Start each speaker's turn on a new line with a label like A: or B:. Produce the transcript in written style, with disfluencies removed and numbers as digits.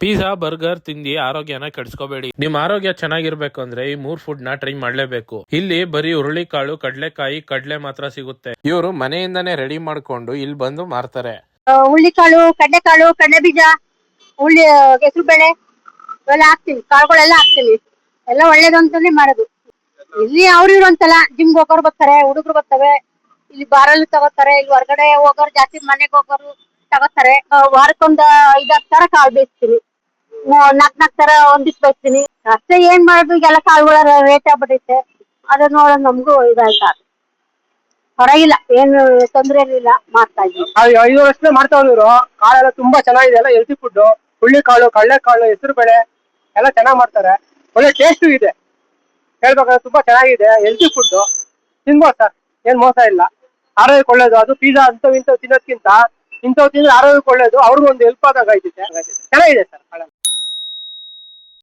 A: Pizza burger ತಿಂದಿ ಆರೋಗ್ಯನ ಕೆಡಿಸ್ಕೋಬೇಡಿ. ನಿಮ್ ಆರೋಗ್ಯ ಚೆನ್ನಾಗಿರ್ಬೇಕು ಅಂದ್ರೆ ಈ 3 ಫುಡ್ ನ ಟ್ರೈ ಮಾಡ್ಲೇಬೇಕು. ಇಲ್ಲಿ ಬರೀ ಹುರುಳಿಕಾಳು, ಕಡ್ಲೆಕಾಯಿ, ಕಡ್ಲೆ ಮಾತ್ರ ಸಿಗುತ್ತೆ. ಇವರು ಮನೆಯಿಂದಾನೇ ರೆಡಿ ಮಾಡ್ಕೊಂಡು ಇಲ್ಲಿ ಬಂದು ಮಾರ್ತಾರೆ.
B: ಹುಳ್ಳಿಕಾಳು, ಕಡ್ಲೆಕಾಳು, ಕಡ್ಲೆ ಬೀಜ, ಹುಳ್ಳಿ, ಹೆಸರು ಬೇಳೆ ಇವೆಲ್ಲ ಹಾಕ್ತಿವಿ. ಕಾಳುಗಳೆಲ್ಲ ಹಾಕ್ತಿವಿ. ಎಲ್ಲ ಒಳ್ಳೇದು ಅಂತಾನೆ ಮಾಡೋದು. ಇಲ್ಲಿ ಅವ್ರು ಇವ್ರು ಅಂತಲ್ಲ, ಜಿಮ್ ಹೋಗೋರು ಬರ್ತಾರೆ, ಹುಡುಗರು ಬರ್ತವೆ. ಇಲ್ಲಿ ಬಾರಲ್ಲಿ ತಗೋತಾರೆ. ಇಲ್ಲಿ ಹೊರಗಡೆ ಹೋಗೋರು ಜಾಸ್ತಿ, ಮನೆಗೆ ಹೋಗೋರು ತಗೋತಾರೆ. ವಾರಕ್ಕೊಂದು 5-6 ತರ ಕಾಳು ಬೇಯಿಸ್ತೀನಿ. 4 ತರ ಒಂದಿಷ್ಟು ಬೇಯಿಸ್ತೀನಿ. ಅಷ್ಟೇ. ಏನ್ ಮಾಡೋದು, ಈಗೆಲ್ಲ ಕಾಳುಗಳ ರೇಟ್ ಆಗ್ಬಿಟ್ಟೈತೆ. ಅದನ್ನ ನೋಡೋದು ನಮಗೂ ಇದಾಯ್ತಾ. ಪರವಾಗಿಲ್ಲ, ಏನು ತೊಂದ್ರೆ ಏನಿಲ್ಲ, ಮಾಡ್ತಾ ಇದ್ದೀವಿ.
C: 5 ವರ್ಷದಿಂದ ಮಾಡ್ತಾವ್ರು ಇವರು. ಕಾಳೆಲ್ಲ ತುಂಬಾ ಚೆನ್ನಾಗಿದೆ, ಎಲ್ಲ ಹೆಲ್ತಿ ಫುಡ್. ಹುಳ್ಳಿಕಾಳು, ಕಡ್ಲೆಕಾಳು, ಹೆಸರು ಬೇಳೆ ಎಲ್ಲ ಚೆನ್ನಾಗಿ ಮಾಡ್ತಾರೆ. ಒಳ್ಳೆ ಟೇಸ್ಟು ಇದೆ. ಹೇಳ್ಬೇಕಾದ್ರೆ ತುಂಬಾ ಚೆನ್ನಾಗಿದೆ, ಹೆಲ್ತಿ ಫುಡ್. ತಿನ್ಬೋದು ಸರ್, ಏನ್ ಮೋಸ ಇಲ್ಲ. ಆರೋಗ್ಯಕ್ಕೆ ಒಳ್ಳೇದು. ಅದು ಪಿಜ್ಜಾ ಇಂಥವು ತಿನ್ನೋದ್ಕಿಂತ ಇಂಥವು ತಿಂದ್ರೆ ಆರೋಗ್ಯಕ್ಕೆ ಒಳ್ಳೇದು. ಅವ್ರಿಗೂ ಒಂದು ಹೆಲ್ಪ್ ಆದಾಗ ಐತೆ. ಚೆನ್ನಾಗಿದೆ ಸರ್.